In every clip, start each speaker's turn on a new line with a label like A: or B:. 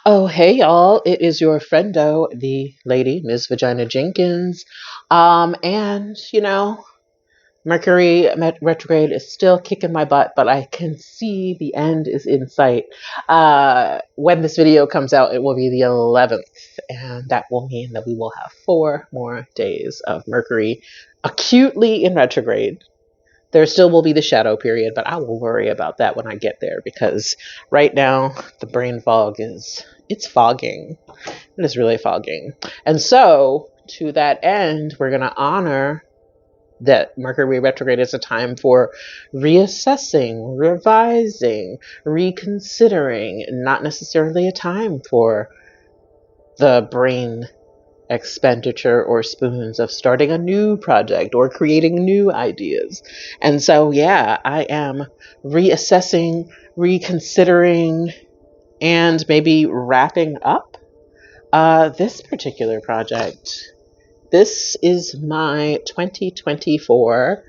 A: Oh, hey y'all, it is your friendo, the lady, Miss Vagina Jenkins. And Mercury retrograde is still kicking my butt, but I can see the end is in sight. When this video comes out, it will be the 11th, and that will mean that we will have 4 more days of Mercury acutely in retrograde. There still will be the shadow period, but I will worry about that when I get there because right now the brain fog it's fogging. It is really fogging. And so to that end, we're going to honor that Mercury retrograde is a time for reassessing, revising, reconsidering, not necessarily a time for the brain expenditure or spoons of starting a new project or creating new ideas. And so, yeah, I am reassessing, reconsidering, and maybe wrapping up this particular project. This is my 2024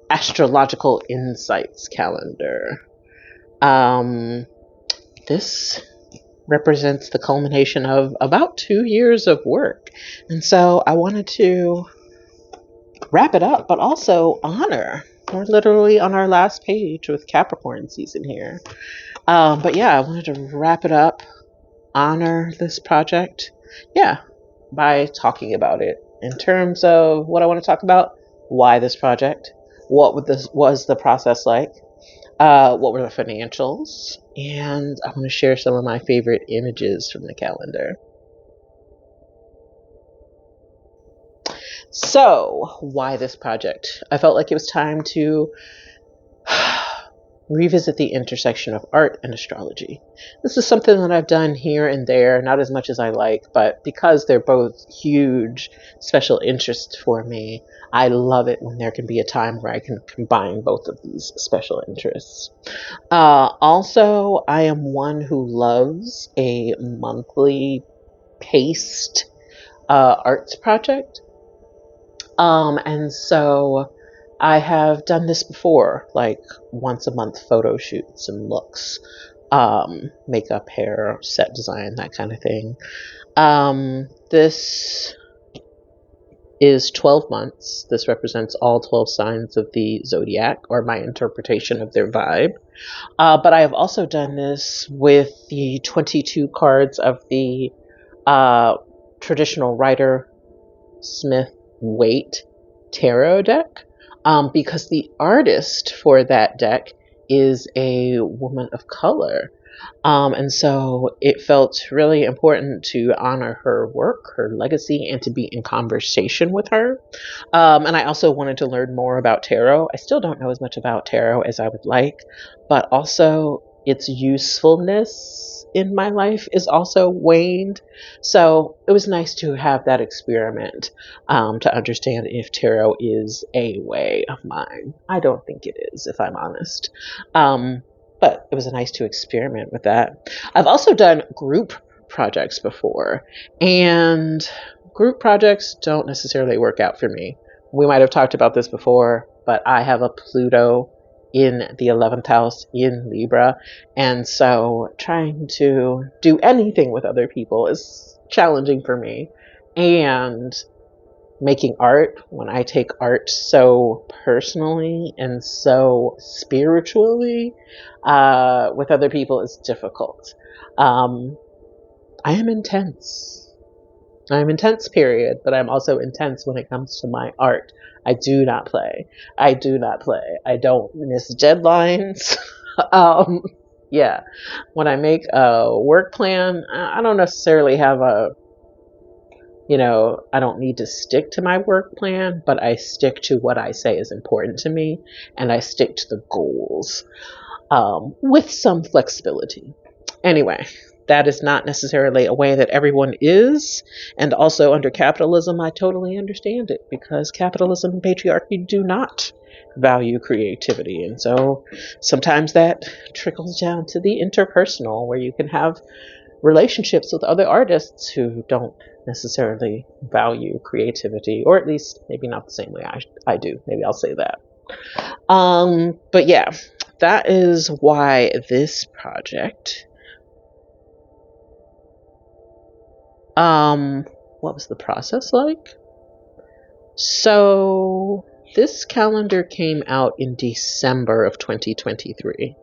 A: astrological insights calendar. This represents the culmination of about 2 years of work. And so I wanted to wrap it up, but also honor. We're literally on our last page with Capricorn season here. But yeah, I wanted to wrap it up, honor this project. Yeah, by talking about it in terms of what I want to talk about, why this project, was the process like, what were the financials, and I'm going to share some of my favorite images from the calendar. So, why this project? I felt like it was time to revisit the intersection of art and astrology. This is something that I've done here and there, not as much as I like, but because they're both huge special interests for me, I love it when there can be a time where I can combine both of these special interests. Also, I am one who loves a monthly paced arts project. And so I have done this before, like once a month photo shoots and looks, makeup, hair, set design, that kind of thing. This is 12 months. This represents all 12 signs of the zodiac, or my interpretation of their vibe. But I have also done this with the 22 cards of the traditional Rider Smith Waite tarot deck, because the artist for that deck is a woman of color. And so it felt really important to honor her work, her legacy, and to be in conversation with her. And I also wanted to learn more about tarot. I still don't know as much about tarot as I would like, but also its usefulness in my life is also waned. So it was nice to have that experiment, to understand if tarot is a way of mine. I don't think it is, if I'm honest. But it was nice to experiment with that. I've also done group projects before, and group projects don't necessarily work out for me. We might have talked about this before, but I have a Pluto in the 11th house in Libra, and so trying to do anything with other people is challenging for me. And making art, when I take art so personally and so spiritually, with other people, is difficult. I am intense. I'm intense, period, but I'm also intense when it comes to my art. I do not play. I do not play. I don't miss deadlines. Yeah. When I make a work plan, I don't necessarily have I don't need to stick to my work plan, but I stick to what I say is important to me, and I stick to the goals, with some flexibility. Anyway, that is not necessarily a way that everyone is. And also under capitalism, I totally understand it, because capitalism and patriarchy do not value creativity. And so sometimes that trickles down to the interpersonal, where you can have relationships with other artists who don't necessarily value creativity, or at least maybe not the same way I do. Maybe I'll say that. But yeah, that is why this project What was the process like? So this calendar came out in December of 2023.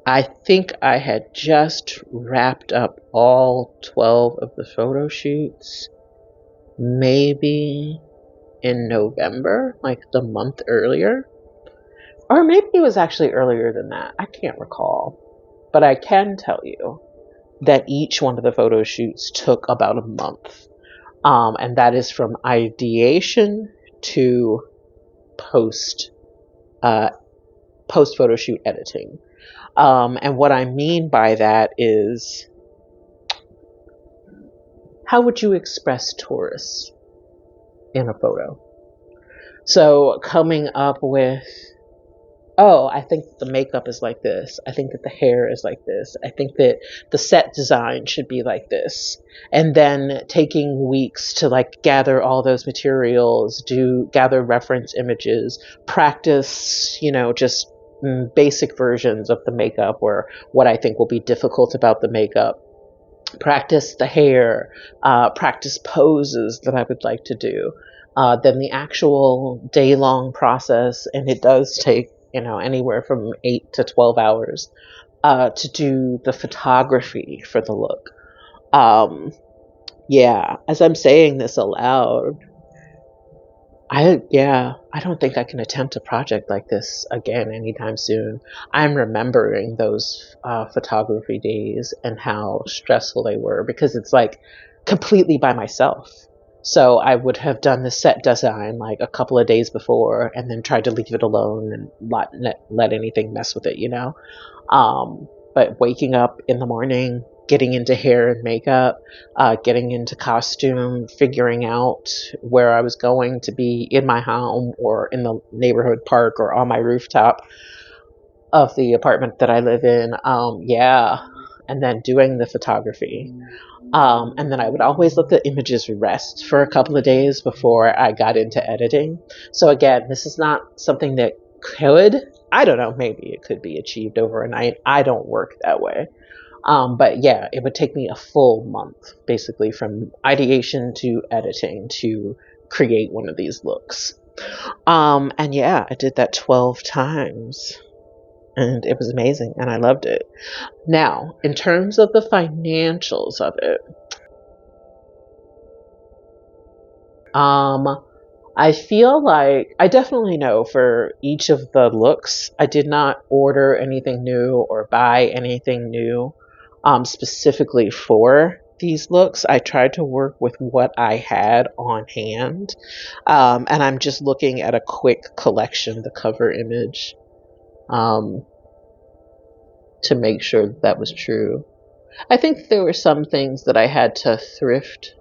A: I think I had just wrapped up all 12 of the photo shoots, maybe in November, like the month earlier. Or maybe it was actually earlier than that. I can't recall. But I can tell you that each one of the photo shoots took about a month. And that is from ideation to post photo shoot editing. And what I mean by that is, how would you express Taurus in a photo? So coming up with, oh, I think the makeup is like this. I think that the hair is like this. I think that the set design should be like this. And then taking weeks to like gather all those materials, gather reference images, practice, just basic versions of the makeup or what I think will be difficult about the makeup. Practice the hair, practice poses that I would like to do. Then the actual day-long process, and it does take anywhere from 8 to 12 hours to do the photography for the look. As I'm saying this aloud, I don't think I can attempt a project like this again anytime soon. I'm remembering those photography days and how stressful they were, because it's like completely by myself. So I would have done the set design like a couple of days before and then tried to leave it alone and not let anything mess with it, But waking up in the morning, getting into hair and makeup, getting into costume, figuring out where I was going to be in my home or in the neighborhood park or on my rooftop of the apartment that I live in. And then doing the photography. And then I would always let the images rest for a couple of days before I got into editing. So again, this is not something that I don't know, maybe it could be achieved over a night. I don't work that way. But yeah, it would take me a full month, basically from ideation to editing to create one of these looks. And yeah, I did that 12 times. And it was amazing, and I loved it. Now, in terms of the financials of it, I feel like I definitely know for each of the looks, I did not order anything new or buy anything new specifically for these looks. I tried to work with what I had on hand, and I'm just looking at a quick collection, the cover image, to make sure that was true. I think there were some things that I had to thrift,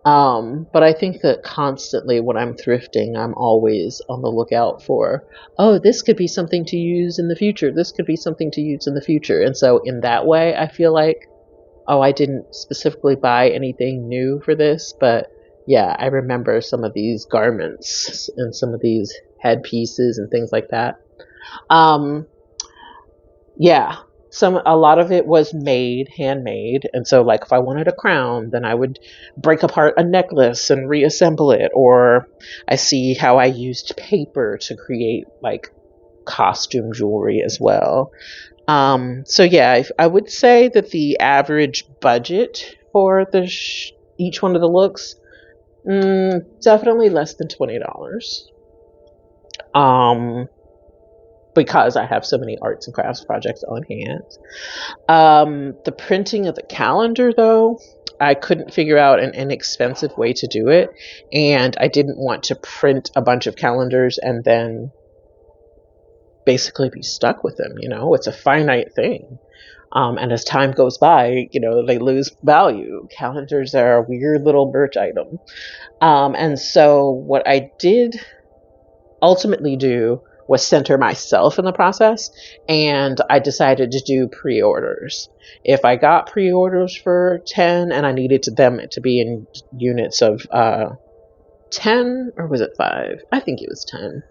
A: but I think that constantly when I'm thrifting, I'm always on the lookout for, oh, this could be something to use in the future. This could be something to use in the future. And so in that way, I feel like, oh, I didn't specifically buy anything new for this, but yeah, I remember some of these garments and some of these headpieces and things like that. A lot of it was handmade. And so like if I wanted a crown, then I would break apart a necklace and reassemble it. Or I see how I used paper to create like costume jewelry as well. I would say that the average budget for each one of the looks, definitely less than $20. Because I have so many arts and crafts projects on hand. The printing of the calendar, though, I couldn't figure out an inexpensive way to do it, and I didn't want to print a bunch of calendars and then basically be stuck with them. It's a finite thing. And as time goes by, they lose value. Calendars are a weird little merch item. And so what I did ultimately do was center myself in the process, and I decided to do pre-orders. If I got pre-orders for 10 and I needed them to be in units of 10, or was it 5? I think it was 10.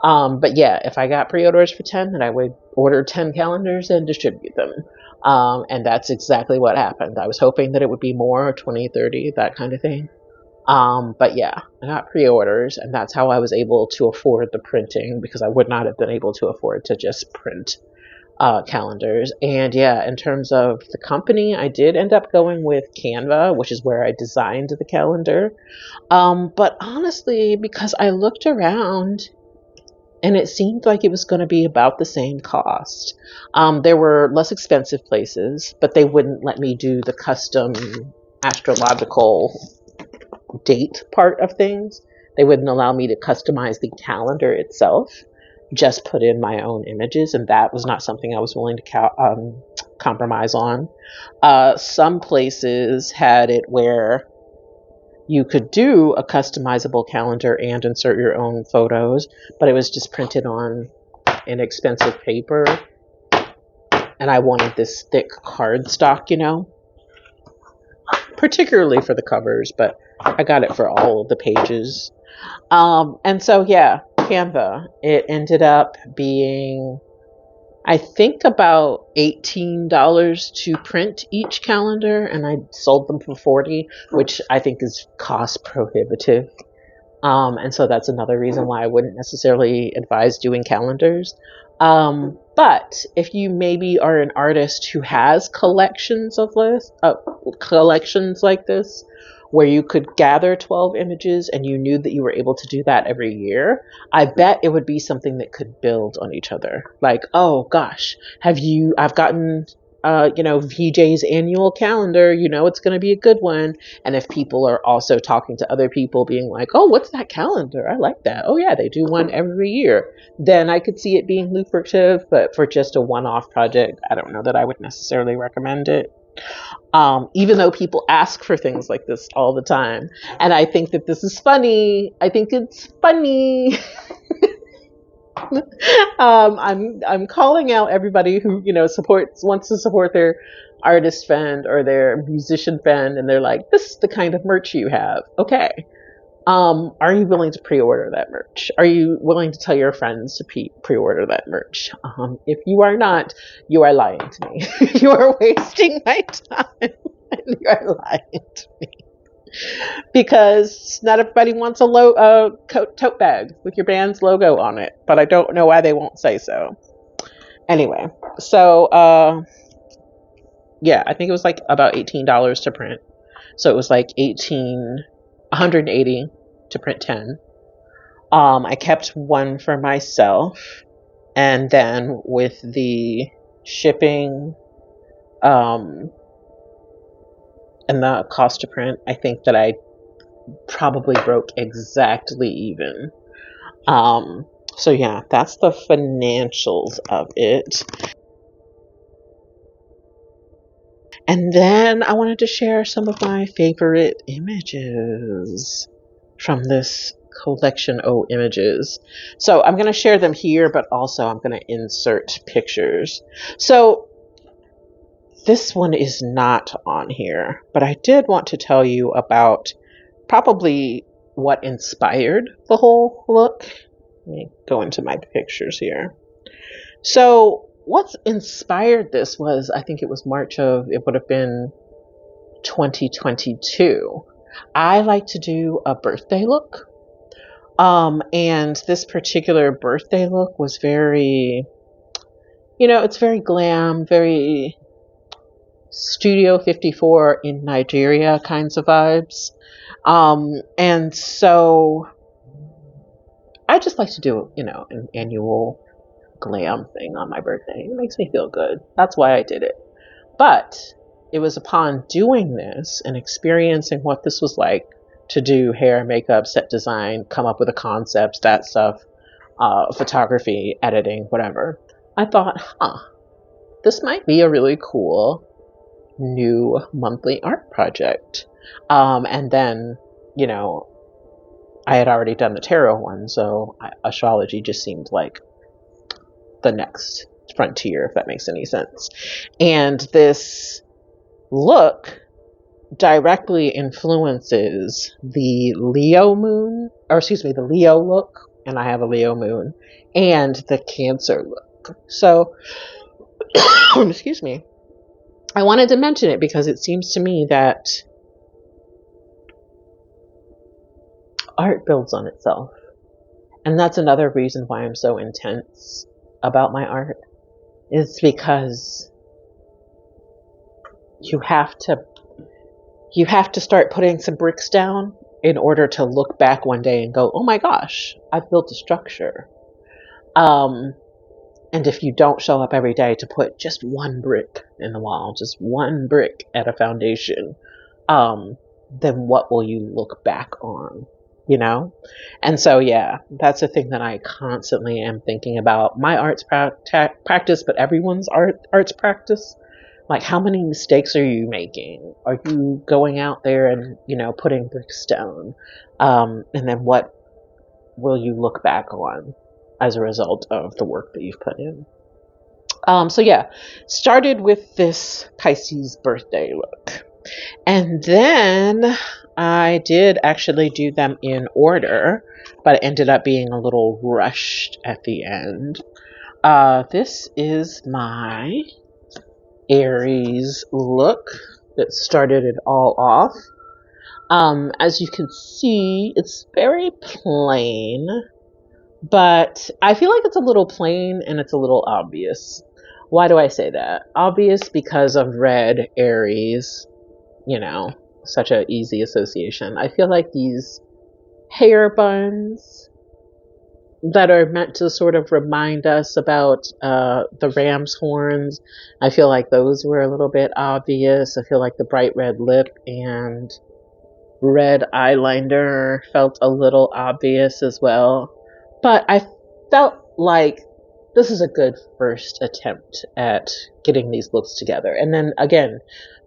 A: But yeah, if I got pre-orders for 10, then I would order 10 calendars and distribute them. And that's exactly what happened. I was hoping that it would be more, 20, 30, that kind of thing. But yeah, I got pre-orders, and that's how I was able to afford the printing, because I would not have been able to afford to just print calendars. And yeah, in terms of the company, I did end up going with Canva, which is where I designed the calendar. But honestly, because I looked around and it seemed like it was going to be about the same cost. There were less expensive places, but they wouldn't let me do the custom astrological date part of things. They wouldn't allow me to customize the calendar itself, just put in my own images, and that was not something I was willing to compromise on. Some places had it where you could do a customizable calendar and insert your own photos, but it was just printed on inexpensive paper, and I wanted this thick cardstock, particularly for the covers, but I got it for all of the pages. And so, yeah, Canva, it ended up being, I think, about $18 to print each calendar, and I sold them for $40, which I think is cost prohibitive. And so that's another reason why I wouldn't necessarily advise doing calendars. But if you maybe are an artist who has collections like this, where you could gather 12 images and you knew that you were able to do that every year, I bet it would be something that could build on each other. Like, oh gosh, I've gotten, VJ's annual calendar, it's going to be a good one. And if people are also talking to other people being like, oh, what's that calendar? I like that. Oh yeah, they do one every year. Then I could see it being lucrative, but for just a one-off project, I don't know that I would necessarily recommend it. Even though people ask for things like this all the time. And I think that this is funny. I think it's funny. I'm calling out everybody who, wants to support their artist friend or their musician friend, and they're like, this is the kind of merch you have. Okay. Are you willing to pre-order that merch? Are you willing to tell your friends to pre-order that merch? If you are not, you are lying to me. You are wasting my time. And you are lying to me. Because not everybody wants a tote bag with your band's logo on it, but I don't know why they won't say so. Anyway, so yeah, I think it was like about $18 to print. So it was like $180 to print 10. I kept one for myself, and then with the shipping and the cost to print, I think that I probably broke exactly even. So yeah, that's the financials of it. And then I wanted to share some of my favorite images from this collection of images. So I'm going to share them here, but also I'm going to insert pictures. So this one is not on here, but I did want to tell you about probably what inspired the whole look. Let me go into my pictures here. So what inspired this was, I think it was it would have been 2022. I like to do a birthday look. And this particular birthday look was very, it's very glam, very Studio 54 in Nigeria kinds of vibes. And so I just like to do, an annual glam thing on my birthday. It makes me feel good. That's why I did it. But it was upon doing this and experiencing what this was like to do hair, makeup, set design, come up with a concept, that stuff, photography, editing, whatever. I thought, this might be a really cool new monthly art project. And then, I had already done the tarot one, so astrology just seemed like the next frontier, if that makes any sense. And this look directly influences the Leo look, and I have a Leo moon, and the Cancer look. So, excuse me. I wanted to mention it because it seems to me that art builds on itself. And that's another reason why I'm so intense about my art, is because you have to start putting some bricks down in order to look back one day and go, oh my gosh, I've built a structure. And if you don't show up every day to put just one brick in the wall, just one brick at a foundation, then what will you look back on? You know? And so, yeah, that's a thing that I constantly am thinking about. My arts practice, but everyone's arts practice. Like, how many mistakes are you making? Are you going out there and, putting bricks down? And then what will you look back on as a result of the work that you've put in? So yeah, started with this Pisces birthday look. And then I did actually do them in order, but it ended up being a little rushed at the end. This is my Aries look that started it all off. As you can see, it's very plain, but I feel like it's a little plain and it's a little obvious. Why do I say that? Obvious because of red Aries, such an easy association. I feel like these hair buns that are meant to sort of remind us about the ram's horns, I feel like those were a little bit obvious. I feel like the bright red lip and red eyeliner felt a little obvious as well. But I felt like this is a good first attempt at getting these looks together. And then again,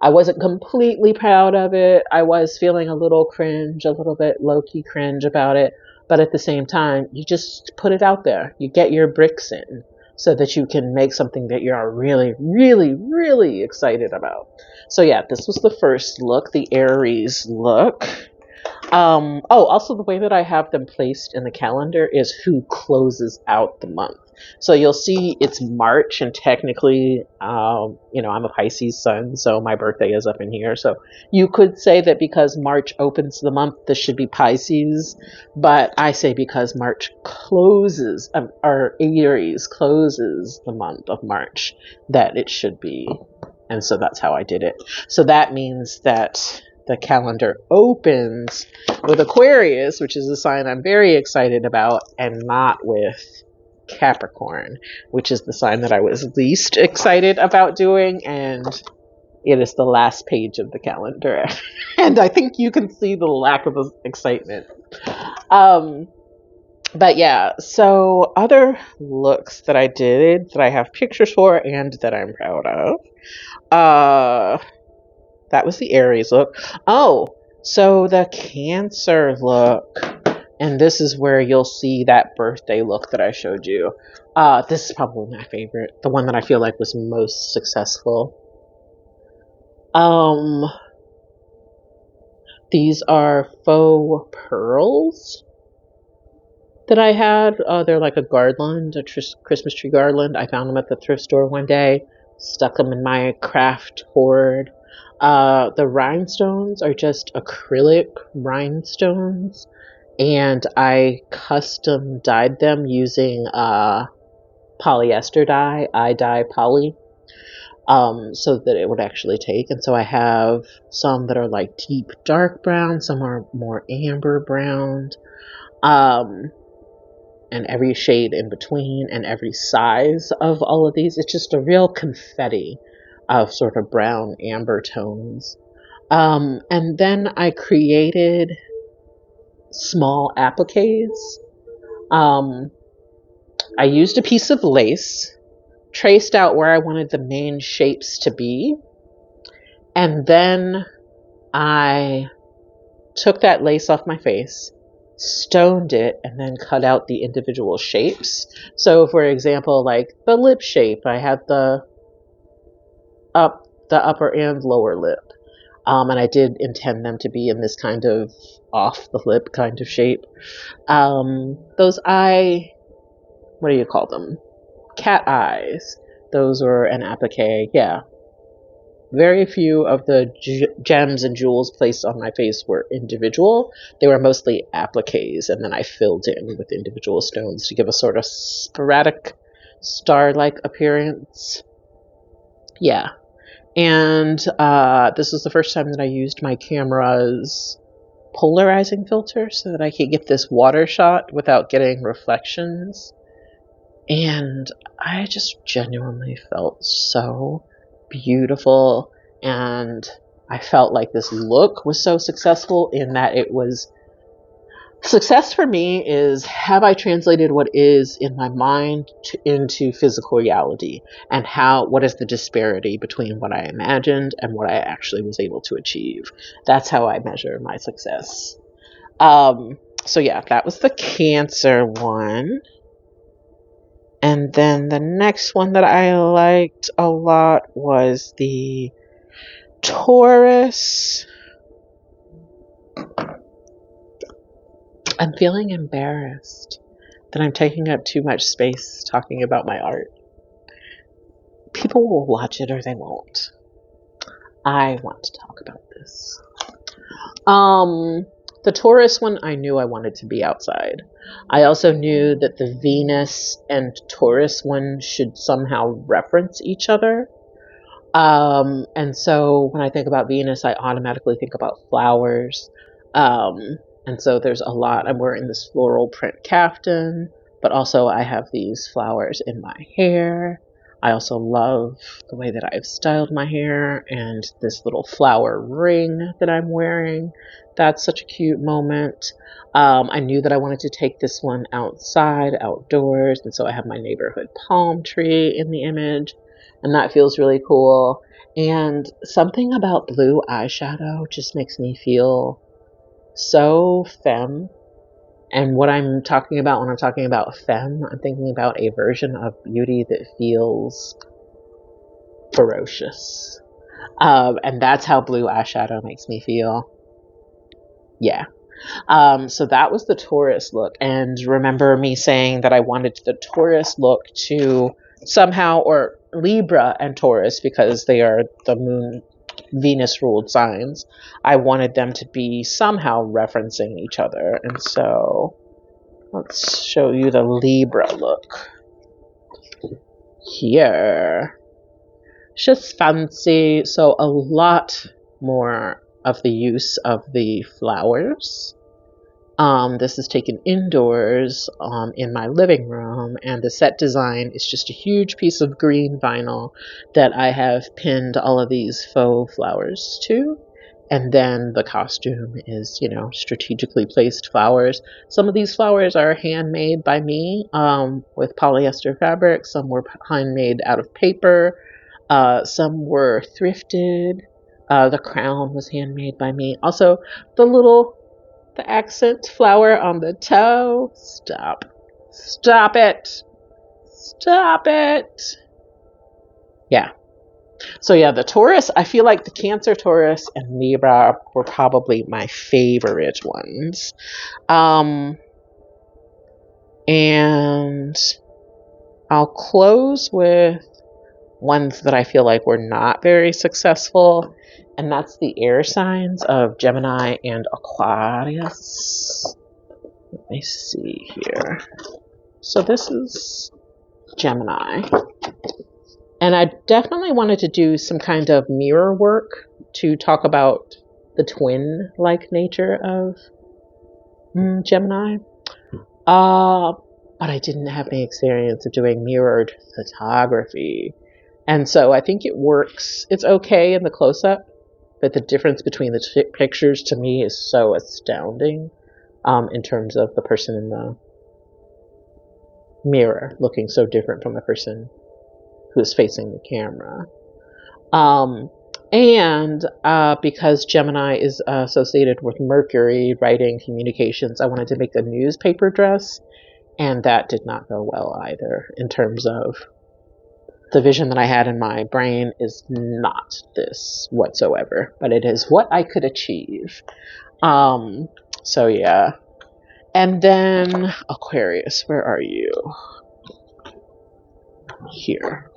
A: I wasn't completely proud of it. I was feeling a little cringe, a little bit low-key cringe about it. But at the same time, you just put it out there. You get your bricks in so that you can make something that you're really, really, really excited about. So yeah, this was the first look, the Aries look. Also the way that I have them placed in the calendar is who closes out the month. So you'll see it's March, and technically, I'm a Pisces sun, so my birthday is up in here. So you could say that because March opens the month, this should be Pisces, but I say because March closes, or Aries closes the month of March, that it should be. And so that's how I did it. So that means that the calendar opens with Aquarius, which is a sign I'm very excited about, and not with Capricorn, which is the sign that I was least excited about doing, and it is the last page of the calendar. And I think you can see the lack of excitement. But yeah, so other looks that I did that I have pictures for and that I'm proud of. That was the Aries look. Oh, so the Cancer look. And this is where you'll see that birthday look that I showed you. This is probably my favorite. The one that I feel like was most successful. These are faux pearls that I had. They're like a garland, a Christmas tree garland. I found them at the thrift store one day. Stuck them in my craft hoard. The rhinestones are just acrylic rhinestones, and I custom dyed them using polyester dye, I dye poly, so that it would actually take. And so I have some that are like deep dark brown, some are more amber brown, and every shade in between, and every size of all of these. It's just a real confetti of sort of brown amber tones. And then I created small appliques. I used a piece of lace, traced out where I wanted the main shapes to be, and then I took that lace off my face, stoned it, and then cut out the individual shapes. So for example, like the lip shape, I had the upper and lower lip. And I did intend them to be in this kind of off the lip kind of shape. Those what do you call them? Cat eyes. Those were an applique, yeah. very few of the gems and jewels placed on my face were individual. They were mostly appliques, and then I filled in with individual stones to give a sort of sporadic star-like appearance. Yeah. And this was the first time that I used my camera's polarizing filter so that I could get this water shot without getting reflections. And I just genuinely felt so beautiful, and I felt like this look was so successful in that it was success for me is, have I translated what is in my mind into physical reality, and what is the disparity between what I imagined and what I actually was able to achieve. That's how I measure my success. So yeah, that was the Cancer one. And then the next one that I liked a lot was the Taurus. I'm feeling embarrassed that I'm taking up too much space talking about my art. People will watch it or they won't. I want to talk about this. The Taurus one, I knew I wanted to be outside. I also knew that the Venus and Taurus one should somehow reference each other. And so when I think about Venus, I automatically think about flowers. And so there's a lot. I'm wearing this floral print caftan, but also I have these flowers in my hair. I also love the way that I've styled my hair and this little flower ring that I'm wearing. That's such a cute moment. I knew that I wanted to take this one outside, outdoors, and so I have my neighborhood palm tree in the image, and that feels really cool. And something about blue eyeshadow just makes me feel so femme. And what I'm talking about when I'm talking about femme, I'm thinking about a version of beauty that feels ferocious. And that's how blue eyeshadow makes me feel. Yeah. So that was the Taurus look. And remember me saying that I wanted the Taurus look to somehow, or Libra and Taurus, because they are the moon Venus ruled signs, I wanted them to be somehow referencing each other. And so let's show you the Libra look here. It's just fancy. So a lot more of the use of the flowers. This is taken indoors in my living room, and the set design is just a huge piece of green vinyl that I have pinned all of these faux flowers to. And then the costume is, strategically placed flowers. Some of these flowers are handmade by me with polyester fabric. Some were handmade out of paper. Some were thrifted. The crown was handmade by me. Also, the accent flower on the toe. Stop it. Yeah. So yeah, the Taurus, I feel like the Cancer, Taurus, and Libra were probably my favorite ones. And I'll close with ones that I feel like were not very successful, and that's the air signs of Gemini and Aquarius. Let me see here. So this is Gemini. And I definitely wanted to do some kind of mirror work to talk about the twin-like nature of Gemini. But I didn't have any experience of doing mirrored photography. And so I think it works. It's okay in the close-up, but the difference between the pictures to me is so astounding in terms of the person in the mirror looking so different from the person who's facing the camera. And because Gemini is associated with Mercury, writing, communications, I wanted to make a newspaper dress, and that did not go well either. In terms of the vision that I had in my brain is not this whatsoever, but it is what I could achieve. So yeah. And then Aquarius, where are you? Here.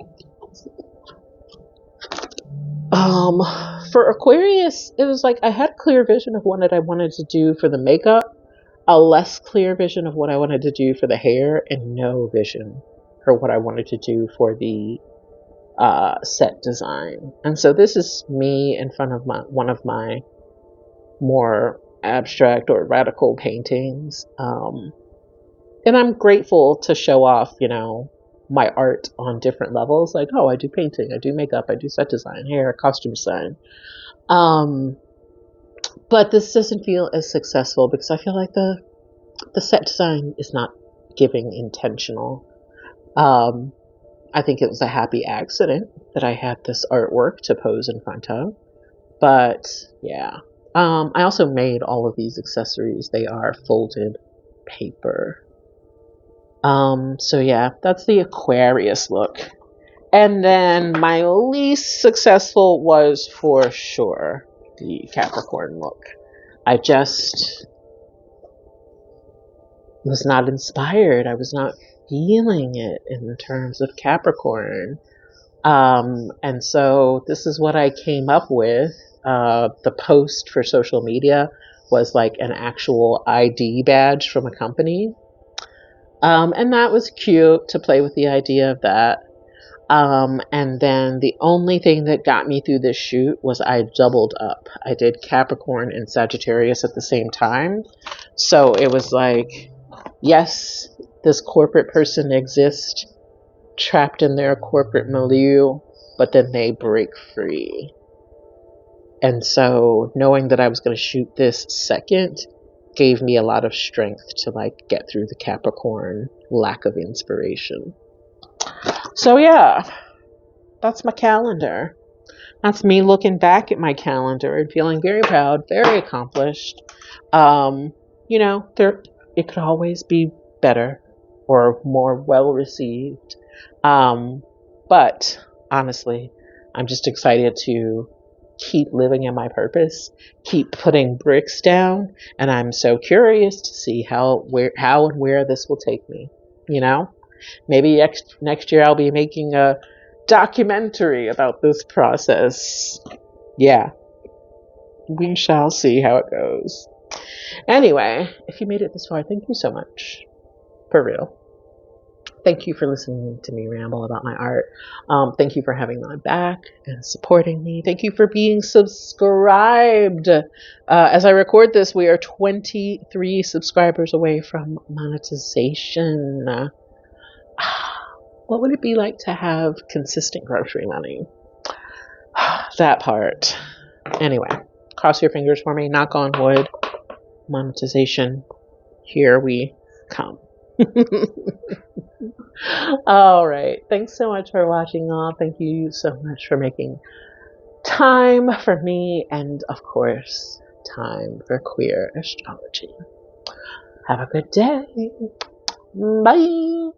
A: For Aquarius, it was like I had a clear vision of what I wanted to do for the makeup, a less clear vision of what I wanted to do for the hair, and no vision for what I wanted to do for the set design. And so this is me in front of one of my more abstract or radical paintings. And I'm grateful to show off, my art on different levels. Like, oh, I do painting, I do makeup, I do set design, hair, costume design. But this doesn't feel as successful because I feel like the set design is not giving intentional. I think it was a happy accident that I had this artwork to pose in front of. But yeah, I also made all of these accessories. They are folded paper. So yeah, that's the Aquarius look. And then my least successful was for sure the Capricorn look. I just was not inspired. I was not feeling it in terms of Capricorn. And so this is what I came up with. The post for social media was like an actual ID badge from a company. And that was cute to play with the idea of that. And then the only thing that got me through this shoot was I doubled up. I did Capricorn and Sagittarius at the same time. So it was like, yes, this corporate person exists, trapped in their corporate milieu, but then they break free. And so knowing that I was going to shoot this second gave me a lot of strength to like get through the Capricorn lack of inspiration. So yeah, that's my calendar. That's me looking back at my calendar and feeling very proud, very accomplished. It could always be better or more well received. But honestly, I'm just excited to keep living in my purpose, keep putting bricks down, and I'm so curious to see how and where this will take me. Maybe next year I'll be making a documentary about this process. Yeah, we shall see how it goes. Anyway, if you made it this far, thank you so much. For real. Thank you for listening to me ramble about my art. Thank you for having my back and supporting me. Thank you for being subscribed. As I record this, we are 23 subscribers away from monetization. What would it be like to have consistent grocery money? That part. Anyway, cross your fingers for me. Knock on wood. Monetization. Here we come. All right. Thanks so much for watching all. Thank you so much for making time for me and, of course, time for queer astrology. Have a good day. Bye.